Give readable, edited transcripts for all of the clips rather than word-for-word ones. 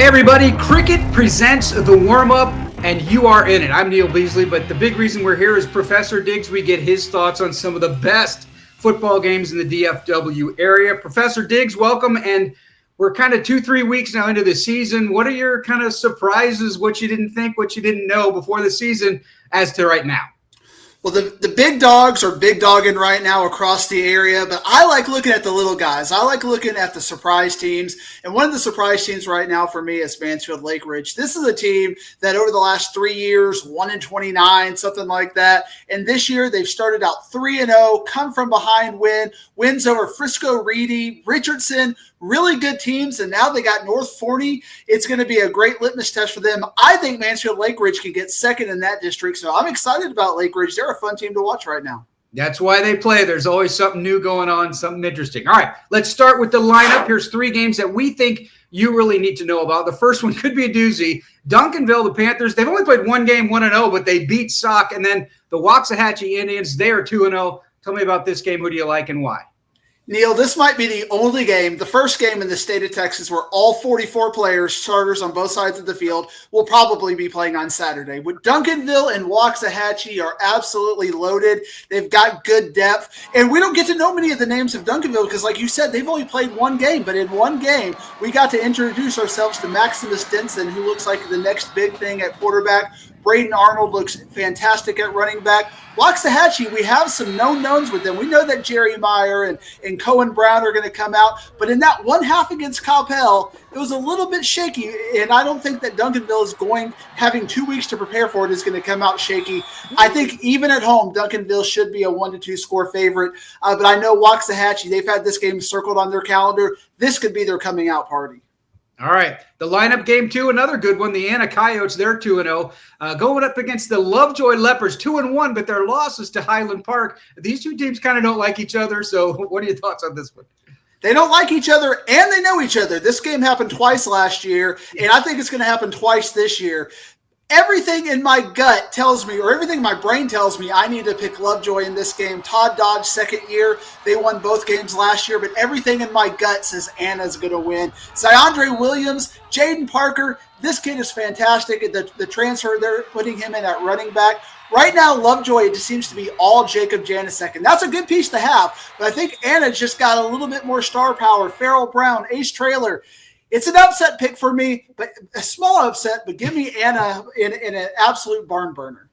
everybody, Cricket presents the Warmup, and you are in it. I'm Neil Beasley, but the big reason we're here is Professor Diggs. We get his thoughts on some of the best football games in the DFW area. Professor Diggs, welcome, and we're kind of 2-3 weeks now into the season. What are your kind of surprises, what you didn't think, what you didn't know before the season as to right now? Well, the big dogs are big dogging right now across the area, but I like looking at the little guys. I like looking at the surprise teams, and one of the surprise teams right now for me is Mansfield Lake Ridge. This is a team that over the last 3 years, 1-29, something like that, and this year they've started out 3-0, come from behind wins over Frisco, Reedy, Richardson, really good teams, and now they got North Forney. It's going to be a great litmus test for them. I think Mansfield Lake Ridge can get second in that district, so I'm excited about Lake Ridge. They're a fun team to watch right now. That's why they play. There's always something new going on, something interesting. All right, let's start with the lineup. Here's 3 games that we think you really need to know about. The first one could be a doozy. Duncanville, the Panthers, they've only played one game, 1-0, but they beat Sauk. And then the Waxahachie Indians, they are 2-0. Tell me about this game. Who do you like and why? Neil, this might be the only game, the first game in the state of Texas where all 44 players, starters on both sides of the field, will probably be playing on Saturday. With Duncanville and Waxahachie are absolutely loaded. They've got good depth. And we don't get to know many of the names of Duncanville because, like you said, they've only played one game. But in one game, we got to introduce ourselves to Maximus Denson, who looks like the next big thing at quarterback. Braden Arnold looks fantastic at running back. Waxahachie, we have some known knowns with them. We know that Jerry Meyer and Cohen Brown are going to come out. But in that one half against Coppell, it was a little bit shaky. And I don't think that Duncanville is having 2 weeks to prepare for it, is going to come out shaky. I think even at home, Duncanville should be a 1-2 score favorite. But I know Waxahachie, they've had this game circled on their calendar. This could be their coming out party. All right, the lineup game 2, another good one. The Anna Coyotes, they're 2-0. Going up against the Lovejoy Leopards, 2-1, but their losses to Highland Park. These two teams kind of don't like each other, so what are your thoughts on this one? They don't like each other, and they know each other. This game happened twice last year, and I think it's going to happen twice this year. Everything in my gut tells me, or everything my brain tells me, I need to pick Lovejoy in this game. Todd Dodge, second year. They won both games last year, but everything in my gut says Anna's going to win. Ziondre Williams, Jaden Parker, this kid is fantastic. The transfer, they're putting him in at running back. Right now, Lovejoy just seems to be all Jacob Janicek, and that's a good piece to have. But I think Anna's just got a little bit more star power. Farrell Brown, Ace Trailer. It's an upset pick for me, but a small upset, but give me Anna in an absolute barn burner.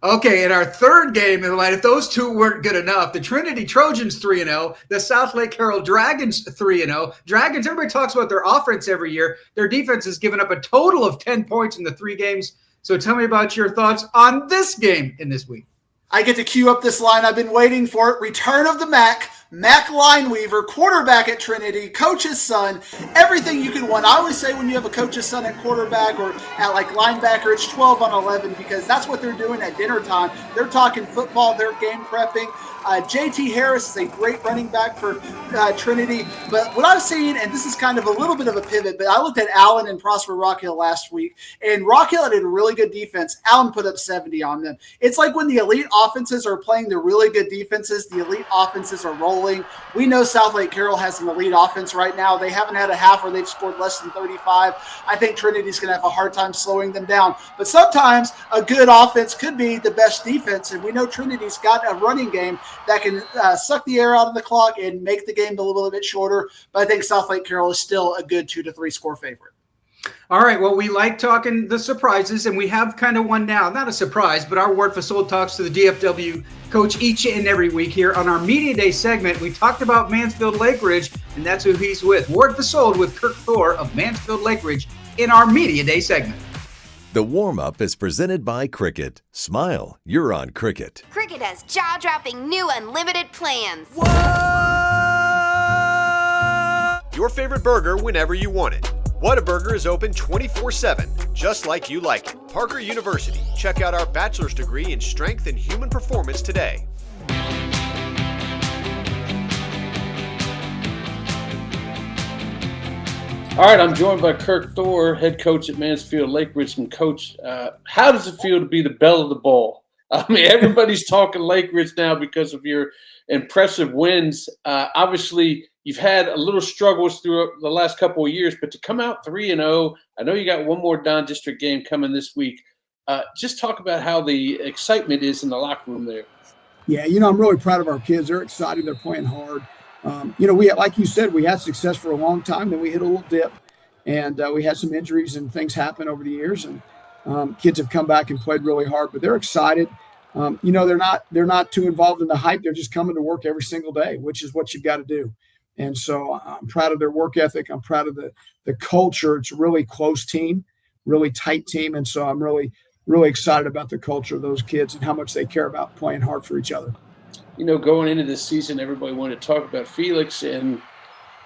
Okay, in our third game, if those two weren't good enough, the Trinity Trojans 3-0, the South Lake Carroll Dragons 3-0. Dragons, everybody talks about their offense every year. Their defense has given up a total of 10 points in the 3 games. So tell me about your thoughts on this game in this week. I get to cue up this line. I've been waiting for it. Return of the Mac Lineweaver, quarterback at Trinity, coach's son, everything you can want. I always say when you have a coach's son at quarterback or at like linebacker, it's 12 on 11 because that's what they're doing at dinner time. They're talking football, they're game prepping. JT Harris is a great running back for Trinity. But what I've seen, and this is kind of a little bit of a pivot, but I looked at Allen and Prosper Rock Hill last week, and Rock Hill had a really good defense. Allen put up 70 on them. It's like when the elite offenses are playing the really good defenses, the elite offenses are rolling. We know South Lake Carroll has an elite offense right now. They haven't had a half where they've scored less than 35. I think Trinity's going to have a hard time slowing them down. But sometimes a good offense could be the best defense, and we know Trinity's got a running game that can suck the air out of the clock and make the game a little bit shorter. But I think South Lake Carroll is still a good 2-3 score favorite. All right, well, we like talking the surprises, and we have kind of one now. Not a surprise, but our Ward Fasold talks to the DFW coach each and every week here on our Media Day segment. We talked about Mansfield Lake Ridge, and that's who he's with. Ward Fasold with Kirk Thor of Mansfield Lake Ridge in our Media Day segment. The warm-up is presented by Cricket. Smile, you're on Cricket. Cricket has jaw-dropping new unlimited plans. Whoa! Your favorite burger whenever you want it. Whataburger is open 24/7, just like you like it. Parker University. Check out our bachelor's degree in strength and human performance today. All right, I'm joined by Kirk Thor, head coach at Mansfield Lake Ridge. And Coach, how does it feel to be the belle of the ball? I mean, everybody's talking Lake Ridge now because of your impressive wins. Obviously, you've had a little struggles through the last couple of years, but to come out 3-0, I know you got one more non-district game coming this week. Just talk about how the excitement is in the locker room there. Yeah, I'm really proud of our kids. They're excited. They're playing hard. We like you said, we had success for a long time. Then we hit a little dip, and we had some injuries and things happen over the years. And kids have come back and played really hard, but they're excited. They're not too involved in the hype. They're just coming to work every single day, which is what you've got to do. And so I'm proud of their work ethic. I'm proud of the culture. It's a really close team, really tight team. And so I'm really, really excited about the culture of those kids and how much they care about playing hard for each other. Going into this season, everybody wanted to talk about Felix, and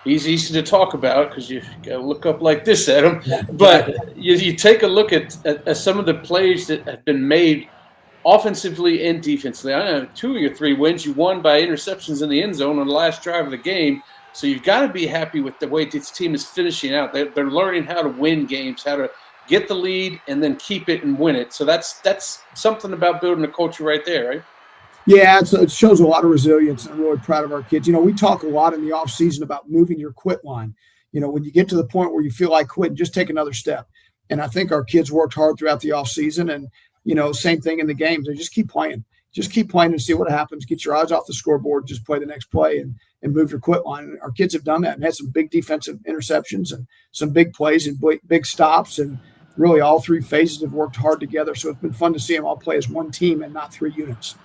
he's easy to talk about because you got to look up like this at him. Yeah, but you take a look at some of the plays that have been made offensively and defensively. I know 2 of your 3 wins you won by interceptions in the end zone on the last drive of the game. So you've got to be happy with the way this team is finishing out. They're learning how to win games, how to get the lead and then keep it and win it. So that's something about building a culture right there, right? Yeah, it shows a lot of resilience, and I'm really proud of our kids. We talk a lot in the offseason about moving your quit line. When you get to the point where you feel like quitting, just take another step. And I think our kids worked hard throughout the offseason, and, same thing in the games. They just keep playing. Just keep playing and see what happens. Get your eyes off the scoreboard, just play the next play and move your quit line. And our kids have done that and had some big defensive interceptions and some big plays and big stops. And really all 3 phases have worked hard together. So it's been fun to see them all play as one team and not 3 units.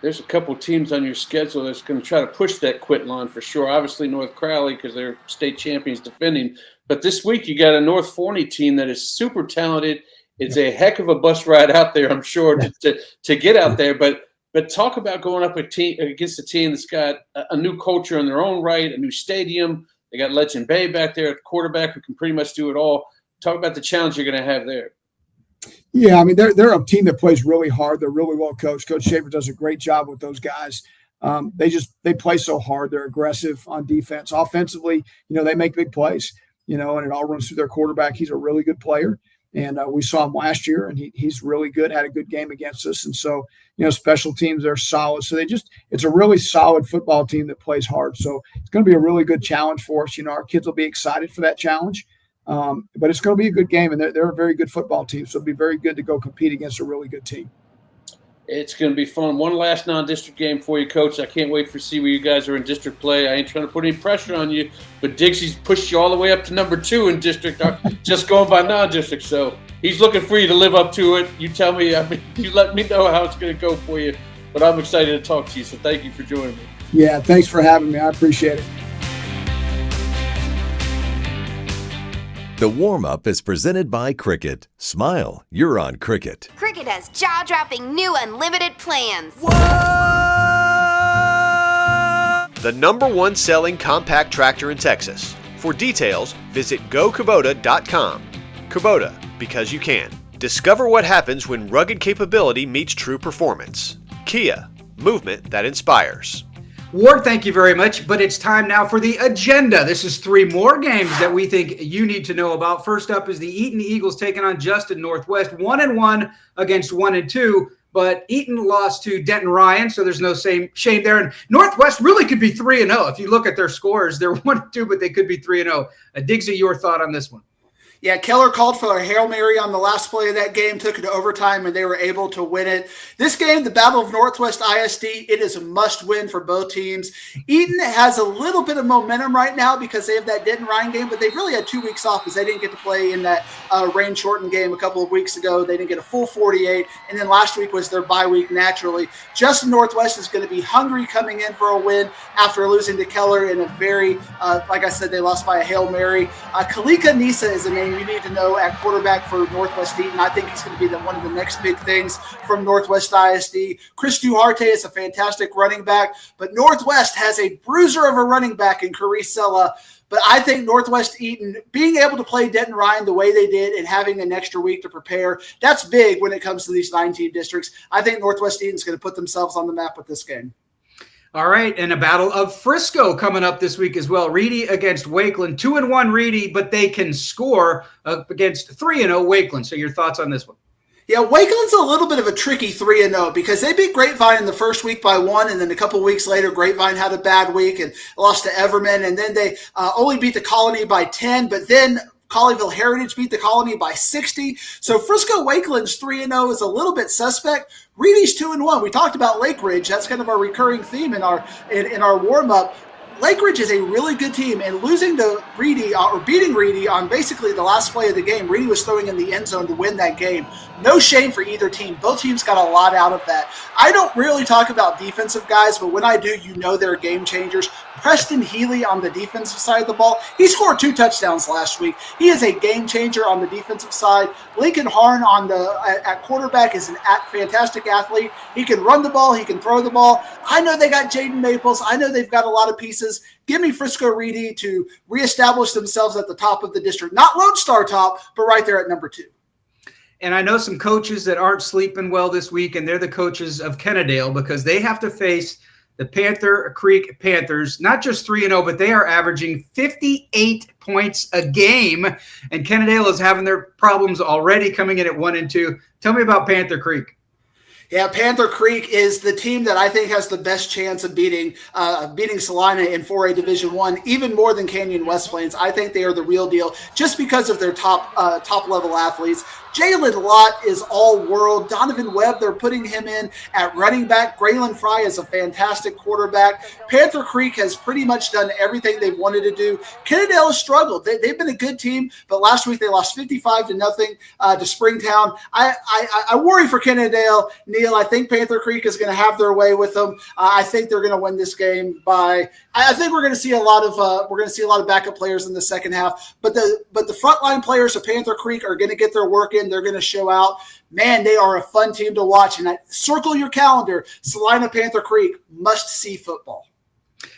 There's a couple teams on your schedule that's going to try to push that quit line for sure. Obviously, North Crowley because they're state champions defending. But this week you got a North Forney team that is super talented. It's a heck of a bus ride out there, I'm sure, to get out there. But talk about going up against a team that's got a new culture in their own right, a new stadium. They got Legend Bay back there at the quarterback who can pretty much do it all. Talk about the challenge you're going to have there. Yeah, I mean, they're a team that plays really hard. They're really well coached. Coach Schaefer does a great job with those guys. They play so hard. They're aggressive on defense. Offensively, they make big plays, and it all runs through their quarterback. He's a really good player. And we saw him last year, and he's really good, had a good game against us. And so, special teams, they're solid. So it's a really solid football team that plays hard. So it's going to be a really good challenge for us. Our kids will be excited for that challenge. But it's going to be a good game, and they're a very good football team. So it'll be very good to go compete against a really good team. It's going to be fun. One last non-district game for you, Coach. I can't wait to see where you guys are in district play. I ain't trying to put any pressure on you, but Digsie's pushed you all the way up to number 2 in district, just going by non-district. So he's looking for you to live up to it. You tell me, you let me know how it's going to go for you. But I'm excited to talk to you, so thank you for joining me. Yeah, thanks for having me. I appreciate it. The warm-up is presented by Cricket. Smile, you're on Cricket. Cricket has jaw-dropping new unlimited plans. The #1 selling compact tractor in Texas. For details, visit gokubota.com. Kubota, because you can. Discover what happens when rugged capability meets true performance. Kia, movement that inspires. Ward, thank you very much. But it's time now for the agenda. This is 3 more games that we think you need to know about. First up is the Eaton Eagles taking on Justin Northwest, 1-1 against 1-2. But Eaton lost to Denton Ryan, so there's no shame there. And Northwest really could be 3-0. If you look at their scores, they're 1-2, but they could be 3-0. Digsy, your thought on this one? Yeah, Keller called for a Hail Mary on the last play of that game, took it to overtime, and they were able to win it. This game, the Battle of Northwest ISD, it is a must-win for both teams. Eaton has a little bit of momentum right now because they have that Denton Ryan game, but they've really had 2 weeks off because they didn't get to play in that rain-shortened game a couple of weeks ago. They didn't get a full 48, and then last week was their bye week naturally. Justin Northwest is going to be hungry coming in for a win after losing to Keller in a very, like I said, they lost by a Hail Mary. Kalika Nisa is a name you need to know at quarterback for Northwest Eaton. I think he's going to be one of the next big things from Northwest ISD. Chris Duharte is a fantastic running back, but Northwest has a bruiser of a running back in Caricella. But I think Northwest Eaton, being able to play Denton Ryan the way they did and having an extra week to prepare, that's big when it comes to these 9-team districts. I think Northwest Eaton's going to put themselves on the map with this game. All right, and a Battle of Frisco coming up this week as well. Reedy against Wakeland. 2-1 Reedy, but they can score against 3-0 Wakeland. So your thoughts on this one? Yeah, Wakeland's a little bit of a tricky 3-0 because they beat Grapevine in the first week by 1, and then a couple weeks later, Grapevine had a bad week and lost to Everman, and then they only beat the Colony by 10, but then Colleyville Heritage beat the Colony by 60. So Frisco Wakeland's 3-0 is a little bit suspect. Reedy's 2-1. We talked about Lake Ridge. That's kind of our recurring theme in our warm-up. Lake Ridge is a really good team, and losing to Reedy or beating Reedy on basically the last play of the game, Reedy was throwing in the end zone to win that game. No shame for either team. Both teams got a lot out of that. I don't really talk about defensive guys, but when I do, you know they're game changers. Preston Healy on the defensive side of the ball, he scored 2 touchdowns last week. He is a game changer on the defensive side. Lincoln Harn at quarterback is a fantastic athlete. He can run the ball. He can throw the ball. I know they got Jaden Maples. I know they've got a lot of pieces. Give me Frisco Reedy to reestablish themselves at the top of the district. Not Lone Star top, but right there at number 2. And I know some coaches that aren't sleeping well this week, and they're the coaches of Kennedale because they have to face the Panther Creek Panthers, not just 3-0, but they are averaging 58 points a game. And Kennedale is having their problems already, coming in at 1-2. Tell me about Panther Creek. Yeah, Panther Creek is the team that I think has the best chance of beating Salina in 4A Division I, even more than Canyon West Plains. I think they are the real deal just because of their top level athletes. Jalen Lott is all-world. Donovan Webb, they're putting him in at running back. Braylon Fry is a fantastic quarterback. Panther Creek has pretty much done everything they've wanted to do. Kennedale has struggled. They've been a good team, but last week they lost 55-0 to Springtown. I worry for Kennedale, Neil. I think Panther Creek is going to have their way with them. I think they're going to win this game by. I think we're going to see a lot of backup players in the second half. But the frontline players of Panther Creek are going to get their work in. They're going to show out. Man, they are a fun team to watch. And circle your calendar. Salina Panther Creek, must-see football.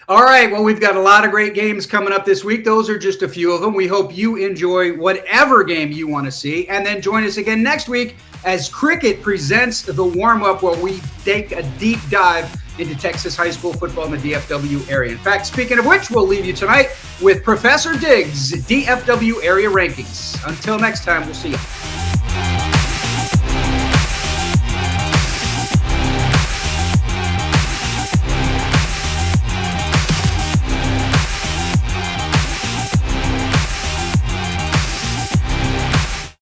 All right. Well, we've got a lot of great games coming up this week. Those are just a few of them. We hope you enjoy whatever game you want to see. And then join us again next week as Cricket presents the warm-up where we take a deep dive into Texas high school football in the DFW area. In fact, speaking of which, we'll leave you tonight with Professor Diggs' DFW area rankings. Until next time, we'll see you.